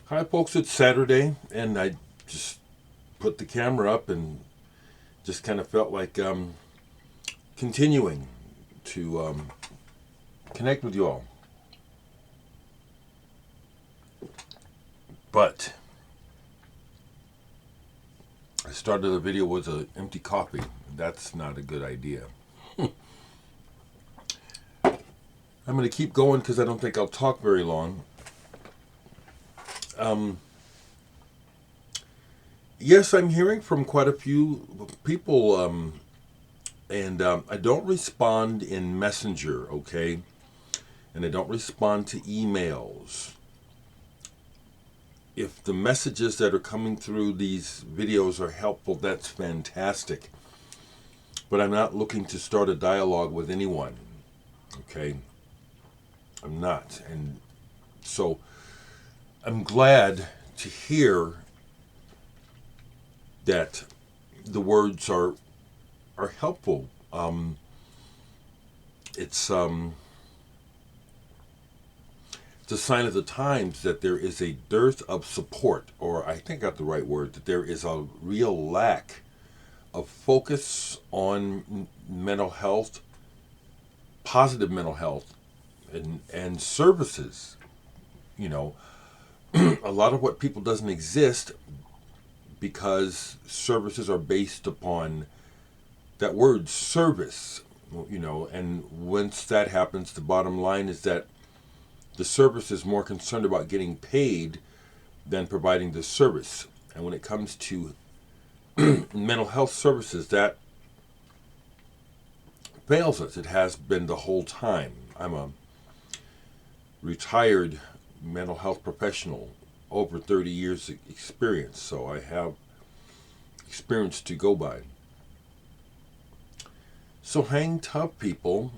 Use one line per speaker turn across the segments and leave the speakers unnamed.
Hi, folks. It's Saturday, and I just put the camera up and just kind of felt like continuing to connect with you all. But I started the video with an empty coffee. That's not a good idea. I'm going to keep going because I don't think I'll talk very long. Yes, I'm hearing from quite a few people, and I don't respond in Messenger, okay? And I don't respond to emails. If the messages that are coming through these videos are helpful, that's fantastic. But I'm not looking to start a dialogue with anyone, okay? I'm not. And so I'm glad to hear that the words are helpful. It's it's a sign of the times that there is a dearth of support, or I think I got the right word, that there is a real lack of focus on mental health, positive mental health, and services. You know, a lot of what people doesn't exist because services are based upon that word service. And once that happens, the bottom line is that the service is more concerned about getting paid than providing the service. And when it comes to mental health services, that fails us. It has been the whole time. I'm a retired mental health professional, over 30 years experience, so I have experience to go by. So hang tough, people.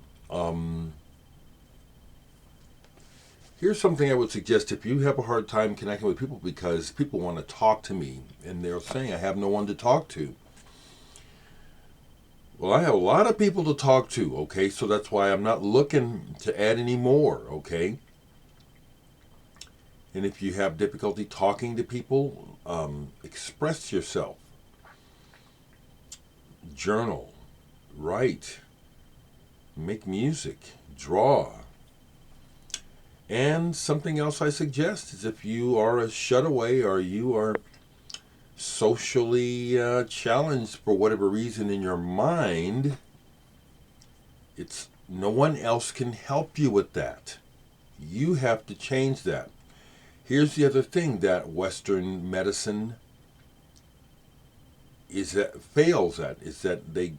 Here's something I would suggest if you have a hard time connecting with people because people want to talk to me and they're saying I have no one to talk to. Well, I have a lot of people to talk to, okay? So that's why I'm not looking to add any more, okay? And if you have difficulty talking to people, express yourself. Journal, write, make music, draw. And something else I suggest is if you are a shutaway or you are socially challenged for whatever reason in your mind, it's no one else can help you with that. You have to change that. Here's the other thing that Western medicine fails at, is that they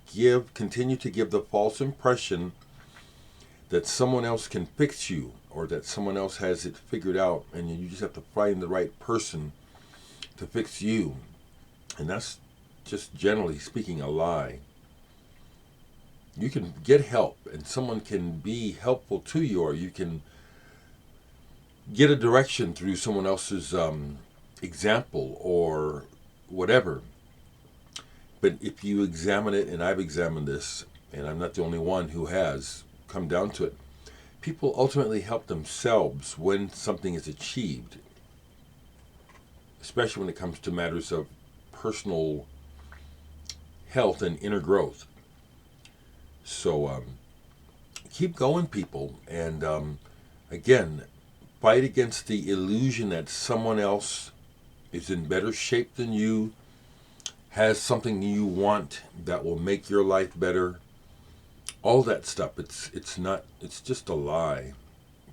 continue to give the false impression that someone else can fix you or that someone else has it figured out and you just have to find the right person to fix you. And that's just generally speaking a lie. You can get help and someone can be helpful to you, or you can get a direction through someone else's example or whatever. But if you examine it, and I've examined this, and I'm not the only one who has come down to it, people ultimately help themselves when something is achieved, especially when it comes to matters of personal health and inner growth. So keep going, people, and again, fight against the illusion that someone else is in better shape than you, has something you want that will make your life better. All that stuff. It's not. It's just a lie.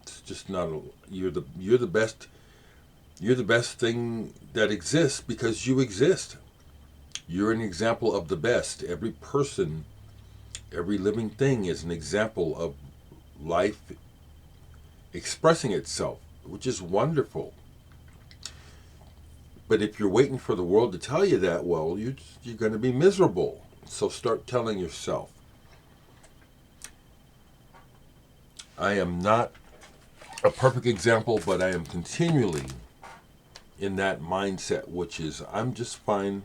It's just not. You're the best. You're the best thing that exists because you exist. You're an example of the best. Every person, every living thing is an example of life expressing itself, which is wonderful. But if you're waiting for the world to tell you that, well, you're going to be miserable. So start telling yourself. I am not a perfect example, but I am continually in that mindset, which is I'm just fine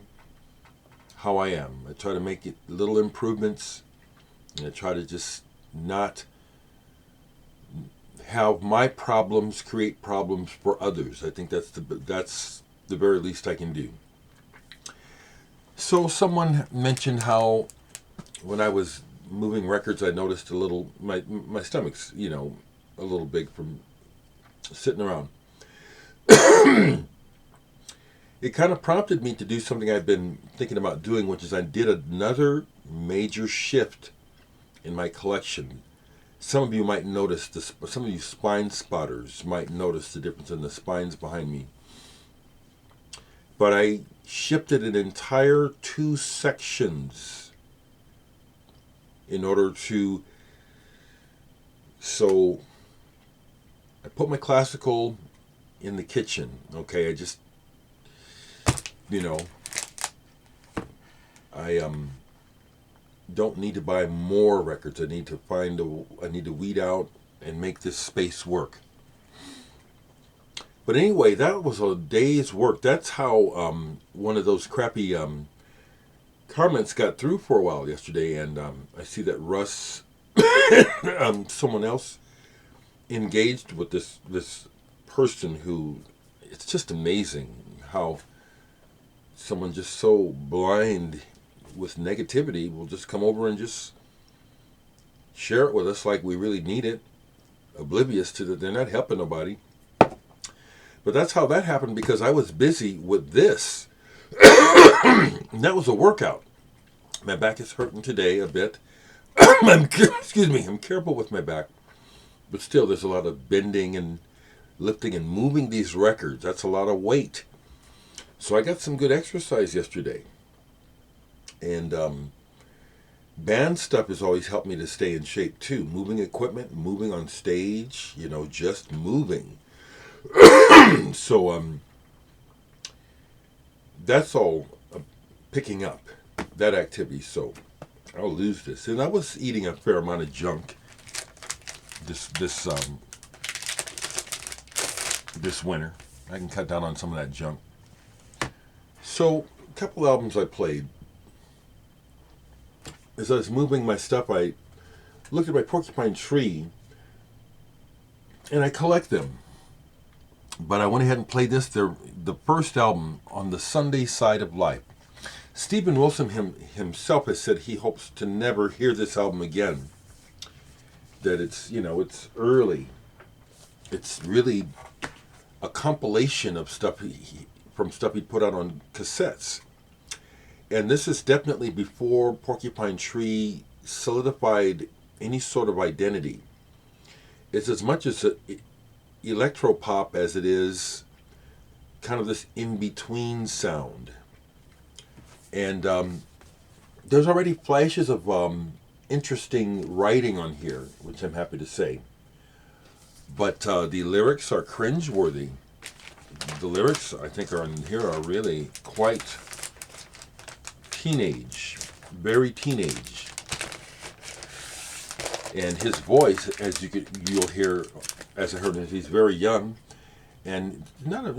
how I am. I try to make it little improvements, and I try to just not have my problems create problems for others. I think that's the very least I can do. So someone mentioned how when I was moving records, I noticed a little my stomach's a little big from sitting around. It kind of prompted me to do something I've been thinking about doing, which is I did another major shift in my collection. Some of you might notice this. Some of you spine spotters might notice the difference in the spines behind me. But I shifted an entire 2 sections in order to. So I put my classical in the kitchen. Okay, I just, I don't need to buy more records. I need to weed out and make this space work. But anyway, that was a day's work. That's how one of those crappy comments got through for a while yesterday, and I see that Russ, someone else, engaged with this person who, it's just amazing how someone just so blind with negativity will just come over and just share it with us like we really need it, oblivious to that they're not helping nobody. But that's how that happened, because I was busy with this. And that was a workout. My back is hurting today a bit. Excuse me, I'm careful with my back. But still, there's a lot of bending and lifting and moving these records. That's a lot of weight. So I got some good exercise yesterday. And band stuff has always helped me to stay in shape too. Moving equipment, moving on stage, just moving. So that's all picking up, that activity. So I'll lose this. And I was eating a fair amount of junk this winter. I can cut down on some of that junk. So a couple albums I played. As I was moving my stuff, I looked at my Porcupine tree, and I collect them. But I went ahead and played this. They're the first album on the Sunday Side of Life. Steven Wilson himself has said he hopes to never hear this album again. That it's early. It's really a compilation of stuff from stuff he put out on cassettes. And this is definitely before Porcupine Tree solidified any sort of identity. It's as much as electropop as it is kind of this in-between sound. And there's already flashes of interesting writing on here, which I'm happy to say. But the lyrics are cringeworthy. The lyrics, I think, are in here are really quite teenage, very teenage. And his voice, as you'll hear, as I heard, he's very young, and none of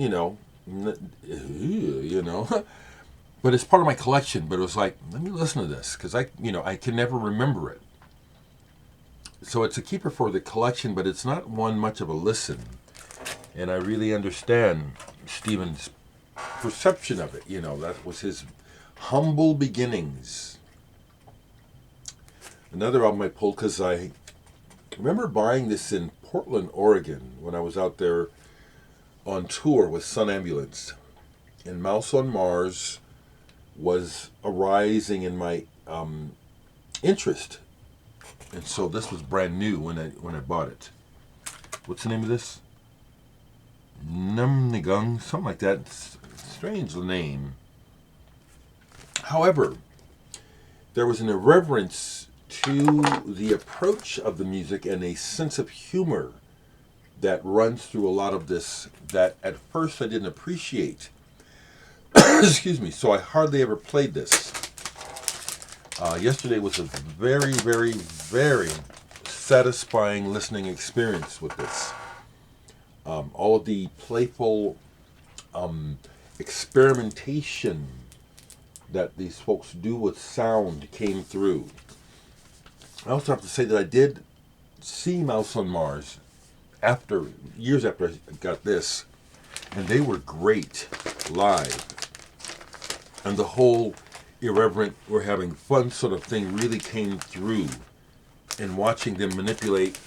but it's part of my collection. But it was like, let me listen to this, because I can never remember it. So it's a keeper for the collection, but it's not one much of a listen. And I really understand Steven's perception of it. That was his humble beginnings. Another album I pulled, because I remember buying this in Portland, Oregon, when I was out there on tour with Sun Ambulance. And Mouse on Mars was arising in my interest. And so this was brand new when I bought it. What's the name of this? Niggung, something like that. Strange name. However, there was an irreverence to the approach of the music and a sense of humor that runs through a lot of this that at first I didn't appreciate. Excuse me. So I hardly ever played this. Yesterday was a very, very, very satisfying listening experience with this. All of the playful experimentation that these folks do with sound came through. I also have to say that I did see Mouse on Mars years after I got this, and they were great live. And the whole irreverent, we're having fun sort of thing really came through. And watching them manipulate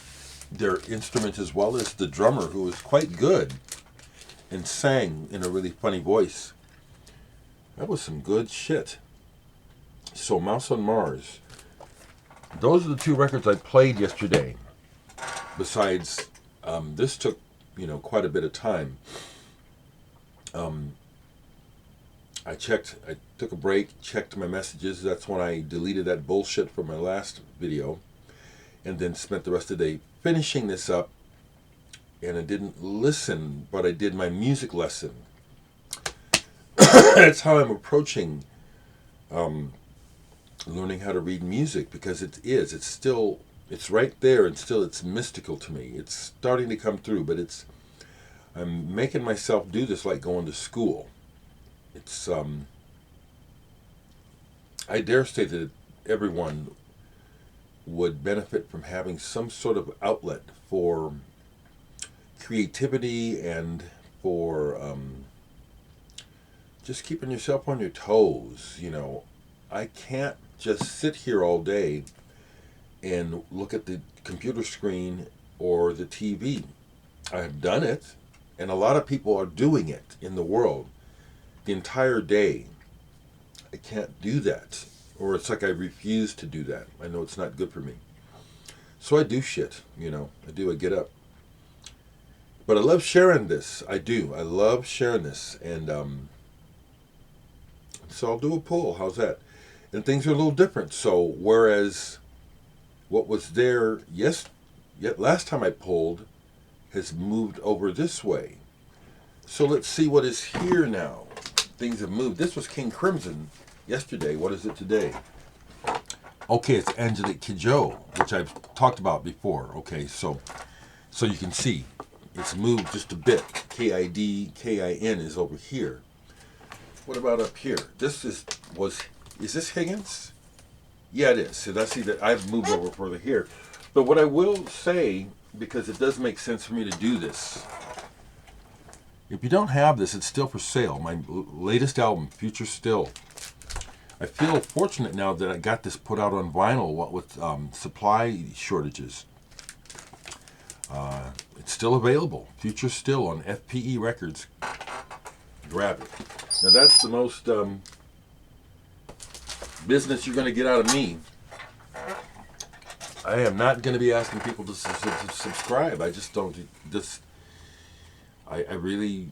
their instruments, as well as the drummer, who was quite good and sang in a really funny voice. That was some good shit. So Mouse on Mars. Those are the two records I played yesterday. Besides, this took, quite a bit of time. I took a break, checked my messages. That's when I deleted that bullshit from my last video. And then spent the rest of the day finishing this up. And I didn't listen, but I did my music lesson. That's how I'm approaching learning how to read music, because it's right there, and still it's mystical to me. It's starting to come through, but I'm making myself do this like going to school. It's I dare say that everyone would benefit from having some sort of outlet for creativity and for just keeping yourself on your toes. I can't just sit here all day and look at the computer screen or the TV. I've done it, and a lot of people are doing it in the world the entire day. I can't do that, or it's like I refuse to do that. I know it's not good for me. So I do shit, I get up. But I love sharing this. I do. I love sharing this. And so I'll do a poll. How's that? And things are a little different. So whereas what was there last time I polled has moved over this way. So let's see what is here now. Things have moved. This was King Crimson yesterday. What is it today? Okay, it's Angelique Kidjo, which I've talked about before. Okay, so you can see it's moved just a bit. KID, KIN is over here. What about up here? Is this Higgins? Yeah, it is. So I see that I've moved over further here. But what I will say, because it does make sense for me to do this, if you don't have this, it's still for sale. My latest album, Future Still. I feel fortunate now that I got this put out on vinyl, what with supply shortages. It's still available. Future Still on FPE Records. Grab it. Now that's the most business you're going to get out of me. I am not going to be asking people to subscribe. I just don't. I really,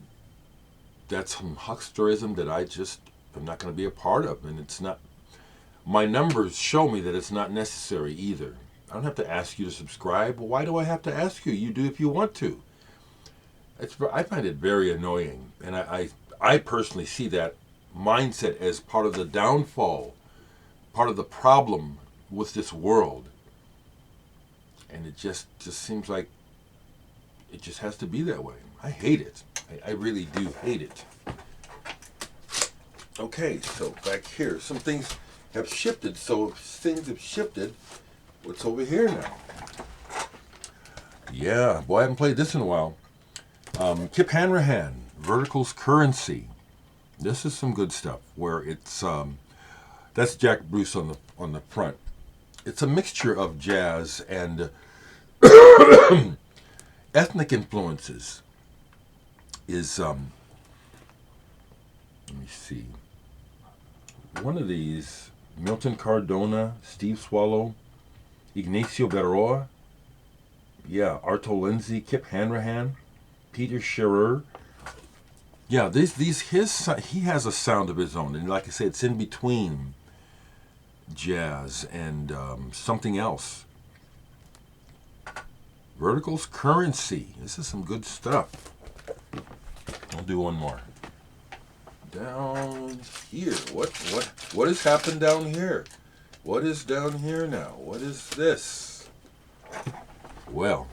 that's some hucksterism that I'm not going to be a part of. And it's not, my numbers show me that it's not necessary either. I don't have to ask you to subscribe. Why do I have to ask you? You do if you want to. I find it very annoying. And I personally see that mindset as part of the downfall, part of the problem with this world. And it just seems like it just has to be that way. I hate it. I really do hate it. Okay, so back here, some things have shifted. So if things have shifted, what's over here now? Yeah, boy, I haven't played this in a while. Kip Hanrahan, Vertical's Currency. This is some good stuff. Where it's that's Jack Bruce on the front. It's a mixture of jazz and ethnic influences. Let me see. One of these, Milton Cardona, Steve Swallow, Ignacio Berroa, yeah, Arto Lindsay, Kip Hanrahan, Peter Scherer. Yeah, he has a sound of his own, and like I say, it's in between jazz and something else. Vertical's Currency. This is some good stuff. I'll do one more. Down here. What has happened down here? What is down here now? What is this? Well,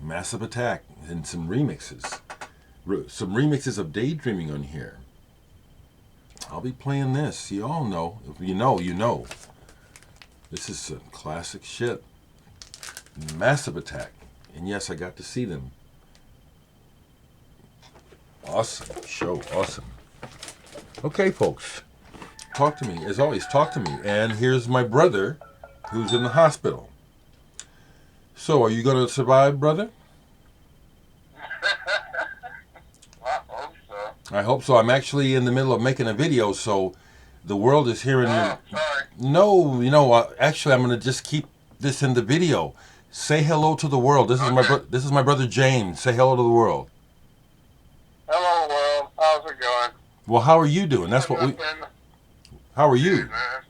Massive Attack and some remixes. Some remixes of Daydreaming on here. I'll be playing this. You all know. If you know, you know. This is some classic shit. Massive attack. And yes, I got to see them. Awesome show. Awesome. Okay, folks. Talk to me. As always, talk to me. And here's my brother who's in the hospital. So, are you going to survive, brother?
I hope so.
I hope so. I'm actually in the middle of making a video, so the world is hearing me.
Sorry.
No, actually, I'm going to just keep this in the video. Say hello to the world. This is this is my brother James. Say hello to the world.
Hello, world. How's it going?
Well, how are you doing? That's what we. How are you?
Man.